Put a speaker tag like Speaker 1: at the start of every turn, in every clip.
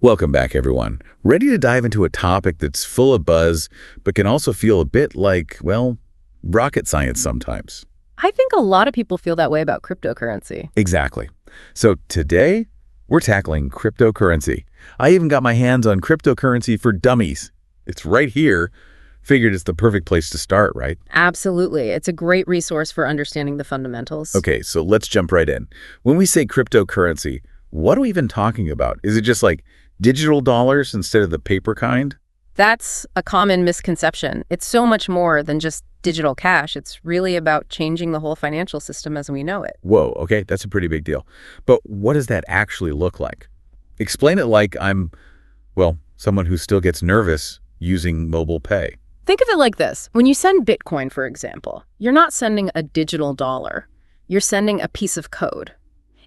Speaker 1: Welcome back, everyone. Ready to dive into a topic that's full of buzz, but can also feel a bit like, well, rocket science sometimes.
Speaker 2: I think a lot of people feel that way about cryptocurrency.
Speaker 1: Exactly. So today, we're tackling cryptocurrency. I even got my hands on Cryptocurrency for Dummies. It's right here. Figured it's the perfect place to start, right?
Speaker 2: Absolutely. It's a great resource for understanding the fundamentals.
Speaker 1: Okay, so let's jump right in. When we say cryptocurrency, what are we even talking about? Is it just like digital dollars instead of the paper kind?
Speaker 2: That's a common misconception. It's so much more than just digital cash. It's really about changing the whole financial system as we know it.
Speaker 1: Whoa, okay, that's a pretty big deal. But what does that actually look like? Explain it like I'm, well, someone who still gets nervous using mobile pay.
Speaker 2: Think of it like this. When you send Bitcoin, for example, you're not sending a digital dollar. You're sending a piece of code.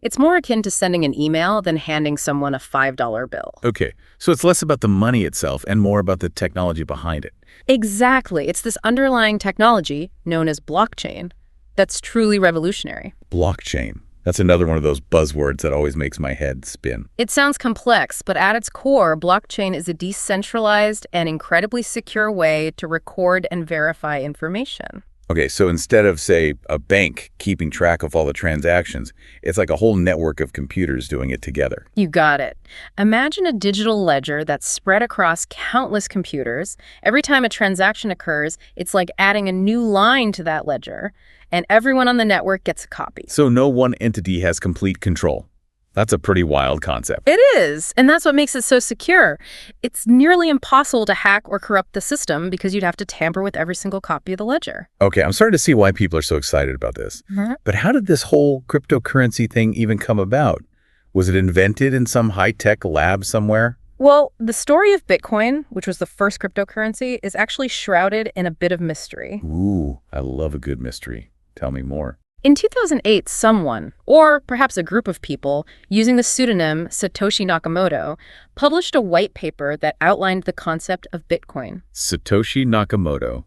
Speaker 2: It's more akin to sending an email than handing someone a $5 bill.
Speaker 1: Okay, so it's less about the money itself and more about the technology behind it.
Speaker 2: Exactly. It's this underlying technology, known as blockchain, that's truly revolutionary.
Speaker 1: Blockchain. That's another one of those buzzwords that always makes my head spin.
Speaker 2: It sounds complex, but at its core, blockchain is a decentralized and incredibly secure way to record and verify information.
Speaker 1: Okay, so instead of, say, a bank keeping track of all the transactions, it's like a whole network of computers doing it together.
Speaker 2: You got it. Imagine a digital ledger that's spread across countless computers. Every time a transaction occurs, it's like adding a new line to that ledger, and everyone on the network gets a copy.
Speaker 1: So no one entity has complete control. That's a pretty wild concept.
Speaker 2: It is, and that's what makes it so secure. It's nearly impossible to hack or corrupt the system because you'd have to tamper with every single copy of the ledger.
Speaker 1: Okay, I'm starting to see why people are so excited about this. But how did this whole cryptocurrency thing even come about? Was it invented in some high-tech lab somewhere?
Speaker 2: Well, the story of Bitcoin, which was the first cryptocurrency, is actually shrouded in a bit of mystery.
Speaker 1: Ooh, I love a good mystery. Tell me more.
Speaker 2: In 2008, someone, or perhaps a group of people, using the pseudonym Satoshi Nakamoto, published a white paper that outlined the concept of Bitcoin.
Speaker 1: Satoshi Nakamoto.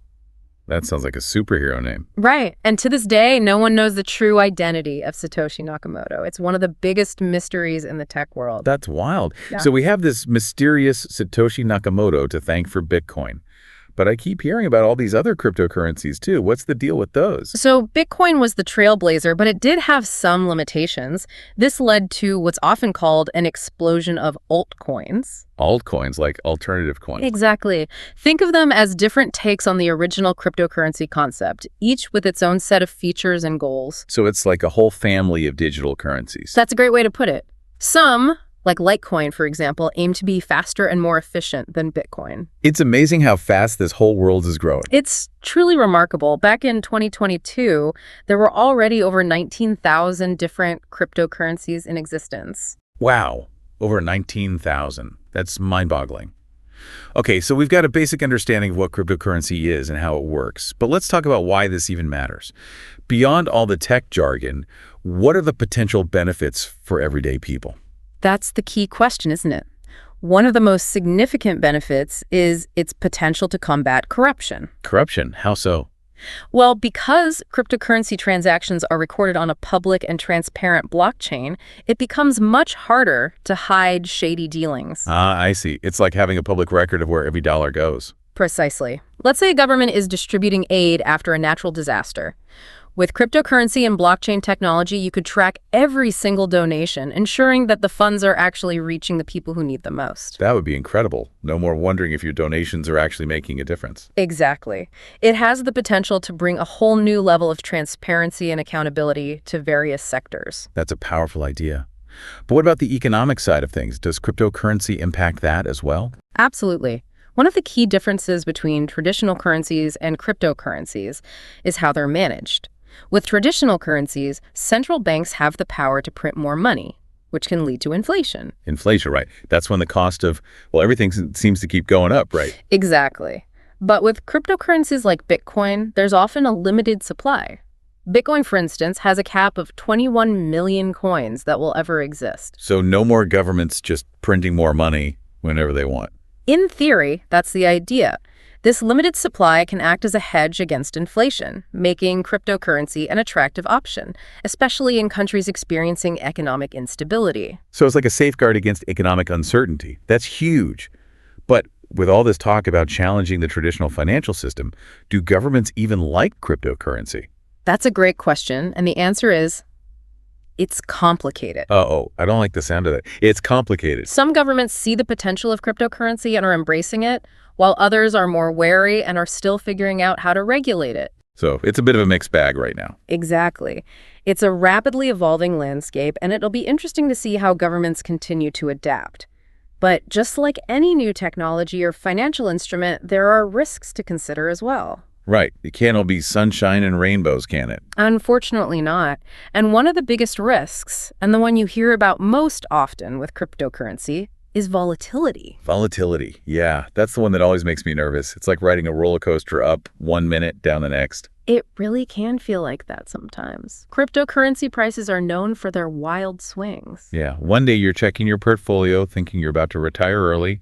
Speaker 1: That sounds like a superhero name.
Speaker 2: Right. And to this day, no one knows the true identity of Satoshi Nakamoto. It's one of the biggest mysteries in the tech world.
Speaker 1: That's wild.
Speaker 2: Yeah.
Speaker 1: So we have this mysterious Satoshi Nakamoto to thank for Bitcoin. But I keep hearing about all these other cryptocurrencies too. What's the deal with those?
Speaker 2: So Bitcoin was the trailblazer, but it did have some limitations. This led to what's often called an explosion of altcoins.
Speaker 1: Altcoins, like alternative coins.
Speaker 2: Exactly. Think of them as different takes on the original cryptocurrency concept, each with its own set of features and goals.
Speaker 1: So it's like a whole family of digital currencies.
Speaker 2: That's a great way to put it. Some, like Litecoin, for example, aim to be faster and more efficient than Bitcoin.
Speaker 1: It's amazing how fast this whole world is growing.
Speaker 2: It's truly remarkable. Back in 2022, there were already over 19,000 different cryptocurrencies in existence.
Speaker 1: Wow, over 19,000. That's mind-boggling. Okay, so we've got a basic understanding of what cryptocurrency is and how it works, but let's talk about why this even matters. Beyond all the tech jargon, what are the potential benefits for everyday people?
Speaker 2: That's the key question, isn't it? One of the most significant benefits is its potential to combat corruption.
Speaker 1: Corruption? How so?
Speaker 2: Well, because cryptocurrency transactions are recorded on a public and transparent blockchain, it becomes much harder to hide shady dealings.
Speaker 1: Ah, I see. It's like having a public record of where every dollar goes.
Speaker 2: Precisely. Let's say a government is distributing aid after a natural disaster. With cryptocurrency and blockchain technology, you could track every single donation, ensuring that the funds are actually reaching the people who need them most.
Speaker 1: That would be incredible. No more wondering if your donations are actually making a difference.
Speaker 2: Exactly. It has the potential to bring a whole new level of transparency and accountability to various sectors.
Speaker 1: That's a powerful idea. But what about the economic side of things? Does cryptocurrency impact that as well?
Speaker 2: Absolutely. One of the key differences between traditional currencies and cryptocurrencies is how they're managed. With traditional currencies, central banks have the power to print more money, which can lead to inflation.
Speaker 1: Inflation, right. That's when the cost of, well, everything seems to keep going up, right?
Speaker 2: Exactly. But with cryptocurrencies like Bitcoin, there's often a limited supply. Bitcoin, for instance, has a cap of 21 million coins that will ever exist.
Speaker 1: So no more governments just printing more money whenever they want.
Speaker 2: In theory, that's the idea. This limited supply can act as a hedge against inflation, making cryptocurrency an attractive option, especially in countries experiencing economic instability.
Speaker 1: So it's like a safeguard against economic uncertainty. That's huge. But with all this talk about challenging the traditional financial system, do governments even like cryptocurrency?
Speaker 2: That's a great question, and the answer is it's complicated.
Speaker 1: Uh-oh, I don't like the sound of that. It's complicated.
Speaker 2: Some governments see the potential of cryptocurrency and are embracing it, while others are more wary and are still figuring out how to regulate it.
Speaker 1: So it's a bit of a mixed bag right now.
Speaker 2: Exactly. It's a rapidly evolving landscape, and it'll be interesting to see how governments continue to adapt. But just like any new technology or financial instrument, there are risks to consider as well.
Speaker 1: Right. It can't all be sunshine and rainbows, can it?
Speaker 2: Unfortunately not. And one of the biggest risks, and the one you hear about most often with cryptocurrency, is volatility.
Speaker 1: Volatility. Yeah, that's the one that always makes me nervous. It's like riding a roller coaster up 1 minute, down the next.
Speaker 2: It really can feel like that sometimes. Cryptocurrency prices are known for their wild swings.
Speaker 1: Yeah, one day you're checking your portfolio thinking you're about to retire early,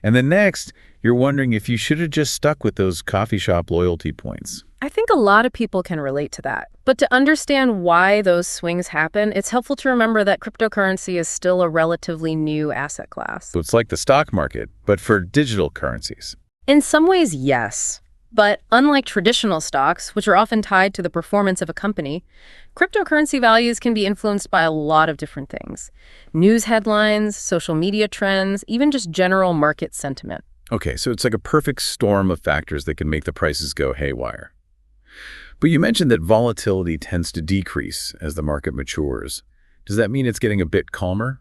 Speaker 1: and the next you're wondering if you should have just stuck with those coffee shop loyalty points.
Speaker 2: I think a lot of people can relate to that. But to understand why those swings happen, it's helpful to remember that cryptocurrency is still a relatively new asset class.
Speaker 1: So it's like the stock market, but for digital currencies.
Speaker 2: In some ways, yes. But unlike traditional stocks, which are often tied to the performance of a company, cryptocurrency values can be influenced by a lot of different things. News headlines, social media trends, even just general market sentiment.
Speaker 1: Okay, so it's like a perfect storm of factors that can make the prices go haywire. But you mentioned that volatility tends to decrease as the market matures. Does that mean it's getting a bit calmer?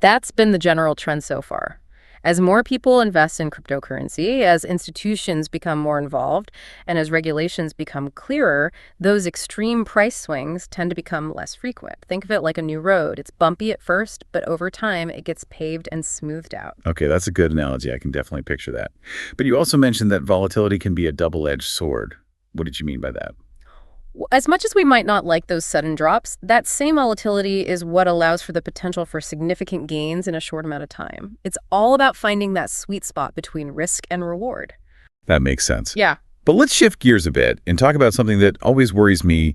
Speaker 2: That's been the general trend so far. As more people invest in cryptocurrency, as institutions become more involved, and as regulations become clearer, those extreme price swings tend to become less frequent. Think of it like a new road. It's bumpy at first, but over time, it gets paved and smoothed out.
Speaker 1: Okay, that's a good analogy. I can definitely picture that. But you also mentioned that volatility can be a double-edged sword. What did you mean by that?
Speaker 2: As much as we might not like those sudden drops, that same volatility is what allows for the potential for significant gains in a short amount of time. It's all about finding that sweet spot between risk and reward.
Speaker 1: That makes sense.
Speaker 2: Yeah.
Speaker 1: But let's shift gears a bit and talk about something that always worries me,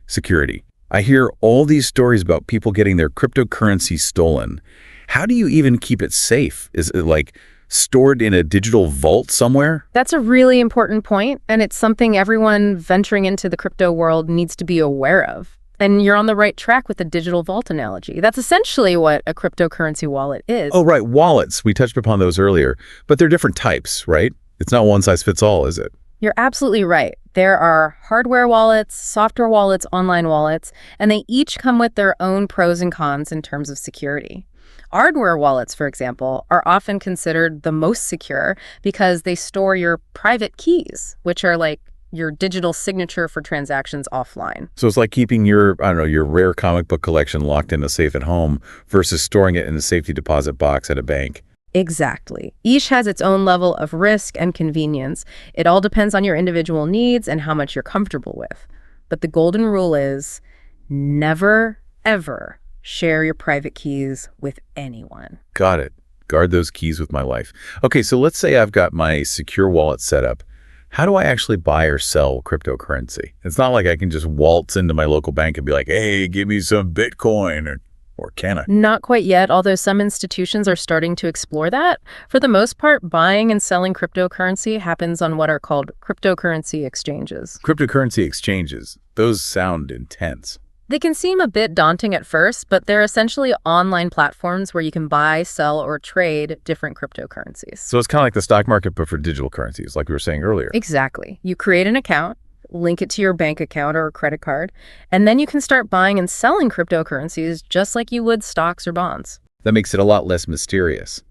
Speaker 1: security. I hear all these stories about people getting their cryptocurrency stolen. How do you even keep it safe? Is it like stored in a digital vault somewhere?
Speaker 2: That's a really important point, and it's something everyone venturing into the crypto world needs to be aware of. And you're on the right track with the digital vault analogy. That's essentially what a cryptocurrency wallet is.
Speaker 1: Oh, right, wallets. We touched upon those earlier, but they're different types, right? It's not one size fits all, is it?
Speaker 2: You're absolutely right. There are hardware wallets, software wallets, online wallets, and they each come with their own pros and cons in terms of security. Hardware wallets, for example, are often considered the most secure because they store your private keys, which are like your digital signature for transactions offline.
Speaker 1: So it's like keeping your, your rare comic book collection locked in a safe at home versus storing it in a safety deposit box at a bank.
Speaker 2: Exactly. Each has its own level of risk and convenience. It all depends on your individual needs and how much you're comfortable with. But the golden rule is never, ever share your private keys with anyone.
Speaker 1: Got it. Guard those keys with my life. Okay, so let's say I've got my secure wallet set up. How do I actually buy or sell cryptocurrency? It's not like I can just waltz into my local bank and be like, hey, give me some Bitcoin, or can I?
Speaker 2: Not quite yet, although some institutions are starting to explore that. For the most part, buying and selling cryptocurrency happens on what are called cryptocurrency exchanges.
Speaker 1: Cryptocurrency exchanges. Those sound intense.
Speaker 2: They can seem a bit daunting at first, but they're essentially online platforms where you can buy, sell, or trade different cryptocurrencies.
Speaker 1: So it's kind of like the stock market, but for digital currencies, like we were saying earlier.
Speaker 2: Exactly. You create an account, link it to your bank account or credit card, and then you can start buying and selling cryptocurrencies just like you would stocks or bonds.
Speaker 1: That makes it a lot less mysterious.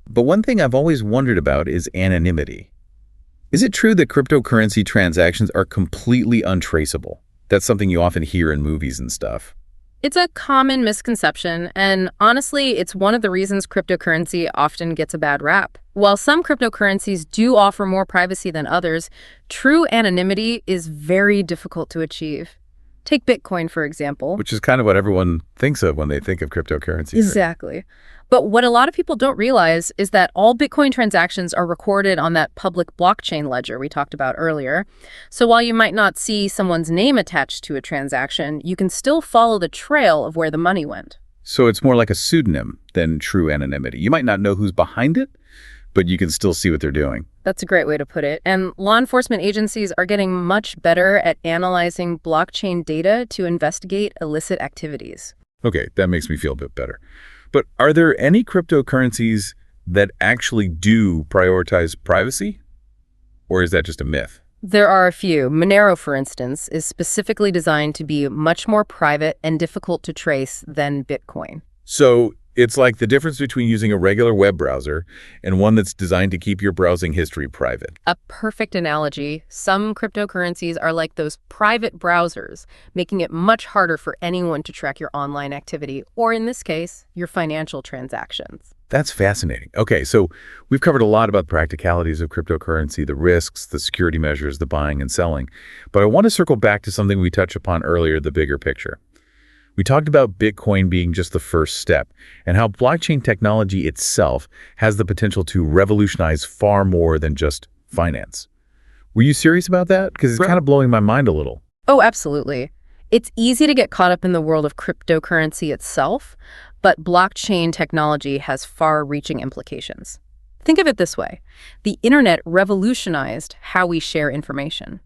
Speaker 1: But one thing I've always wondered about is anonymity. Is it true that cryptocurrency transactions are completely untraceable? That's something you often hear in movies and stuff.
Speaker 2: It's a common misconception, and honestly, it's one of the reasons cryptocurrency often gets a bad rap. While some cryptocurrencies do offer more privacy than others, true anonymity is very difficult to achieve. Take Bitcoin, for example.
Speaker 1: Which is kind of what everyone thinks of when they think of cryptocurrency.
Speaker 2: Exactly. But what a lot of people don't realize is that all Bitcoin transactions are recorded on that public blockchain ledger we talked about earlier. So while you might not see someone's name attached to a transaction, you can still follow the trail of where the money went.
Speaker 1: So it's more like a pseudonym than true anonymity. You might not know who's behind it, but you can still see what they're doing.
Speaker 2: That's a great way to put it. And law enforcement agencies are getting much better at analyzing blockchain data to investigate illicit activities.
Speaker 1: Okay, that makes me feel a bit better. But are there any cryptocurrencies that actually do prioritize privacy? Or is that just a myth?
Speaker 2: There are a few. Monero, for instance, is specifically designed to be much more private and difficult to trace than Bitcoin.
Speaker 1: So it's like the difference between using a regular web browser and one that's designed to keep your browsing history private.
Speaker 2: A perfect analogy. Some cryptocurrencies are like those private browsers, making it much harder for anyone to track your online activity, or in this case, your financial transactions.
Speaker 1: That's fascinating. Okay, so we've covered a lot about the practicalities of cryptocurrency, the risks, the security measures, the buying and selling. But I want to circle back to something we touched upon earlier, the bigger picture. We talked about Bitcoin being just the first step and how blockchain technology itself has the potential to revolutionize far more than just finance. Were you serious about that? Because it's kind of blowing my mind a little.
Speaker 2: Oh, absolutely. It's easy to get caught up in the world of cryptocurrency itself, but blockchain technology has far-reaching implications. Think of it this way. The internet revolutionized how we share information.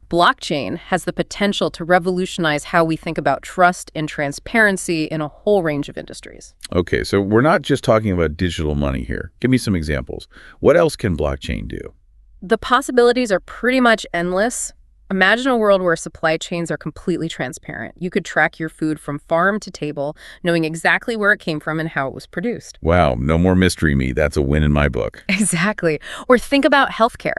Speaker 2: Blockchain has the potential to revolutionize how we think about trust and transparency in a whole range of industries.
Speaker 1: Okay, so we're not just talking about digital money here. Give me some examples. What else can blockchain do?
Speaker 2: The possibilities are pretty much endless. Imagine a world where supply chains are completely transparent. You could track your food from farm to table, knowing exactly where it came from and how it was produced.
Speaker 1: Wow, no more mystery meat. That's a win in my book.
Speaker 2: Exactly. Or think about healthcare.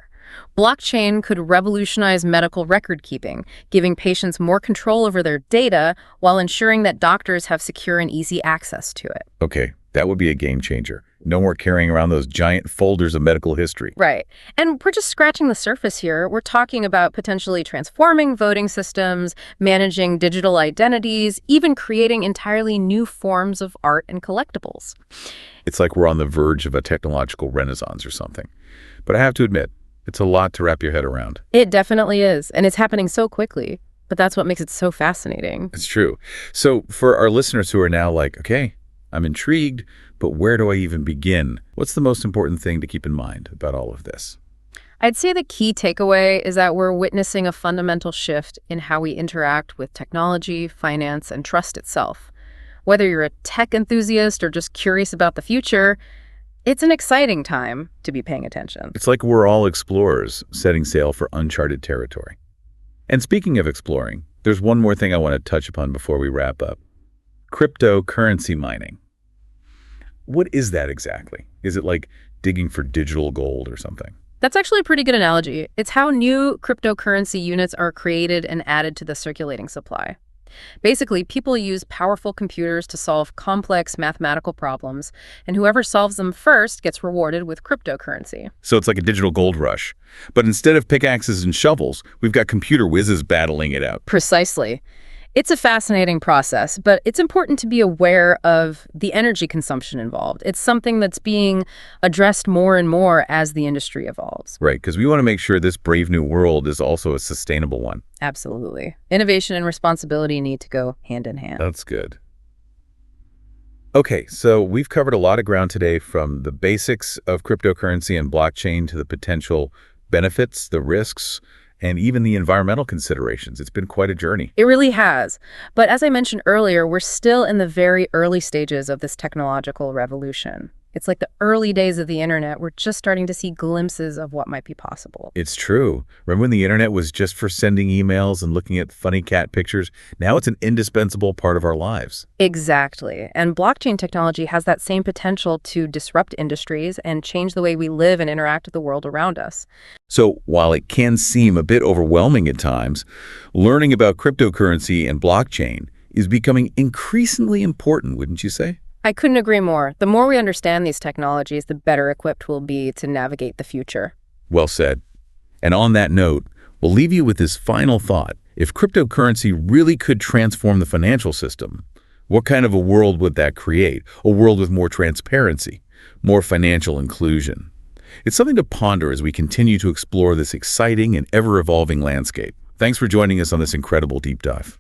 Speaker 2: Blockchain could revolutionize medical record keeping, giving patients more control over their data while ensuring that doctors have secure and easy access to it.
Speaker 1: Okay, that would be a game changer. No more carrying around those giant folders of medical history.
Speaker 2: Right. And we're just scratching the surface here. We're talking about potentially transforming voting systems, managing digital identities, even creating entirely new forms of art and collectibles.
Speaker 1: It's like we're on the verge of a technological renaissance or something. But I have to admit, it's a lot to wrap your head around.
Speaker 2: It definitely is. And it's happening so quickly. But that's what makes it so fascinating.
Speaker 1: It's true. So for our listeners who are now like, okay, I'm intrigued, but where do I even begin? What's the most important thing to keep in mind about all of this?
Speaker 2: I'd say the key takeaway is that we're witnessing a fundamental shift in how we interact with technology, finance, and trust itself. Whether you're a tech enthusiast or just curious about the future, it's an exciting time to be paying attention.
Speaker 1: It's like we're all explorers setting sail for uncharted territory. And speaking of exploring, there's one more thing I want to touch upon before we wrap up. Cryptocurrency mining. What is that exactly? Is it like digging for digital gold or something?
Speaker 2: That's actually a pretty good analogy. It's how new cryptocurrency units are created and added to the circulating supply. Basically, people use powerful computers to solve complex mathematical problems, and whoever solves them first gets rewarded with cryptocurrency.
Speaker 1: So it's like a digital gold rush. But instead of pickaxes and shovels, we've got computer whizzes battling it out.
Speaker 2: Precisely. It's a fascinating process, but it's important to be aware of the energy consumption involved. It's something that's being addressed more and more as the industry evolves.
Speaker 1: Right, because we want to make sure this brave new world is also a sustainable one.
Speaker 2: Absolutely. Innovation and responsibility need to go hand in hand.
Speaker 1: That's good. Okay, so we've covered a lot of ground today, from the basics of cryptocurrency and blockchain to the potential benefits, the risks, and even the environmental considerations. It's been quite a journey.
Speaker 2: It really has. But as I mentioned earlier, we're still in the very early stages of this technological revolution. It's like the early days of the internet. We're just starting to see glimpses of what might be possible.
Speaker 1: It's true. Remember when the internet was just for sending emails and looking at funny cat pictures? Now it's an indispensable part of our lives.
Speaker 2: Exactly. And blockchain technology has that same potential to disrupt industries and change the way we live and interact with the world around us.
Speaker 1: So while it can seem a bit overwhelming at times, learning about cryptocurrency and blockchain is becoming increasingly important, wouldn't you say?
Speaker 2: I couldn't agree more. The more we understand these technologies, the better equipped we'll be to navigate the future.
Speaker 1: Well said. And on that note, we'll leave you with this final thought. If cryptocurrency really could transform the financial system, What kind of a world would that create? A world with more transparency, more financial inclusion. It's something to ponder as we continue to explore this exciting and ever-evolving landscape. Thanks for joining us on this incredible deep dive.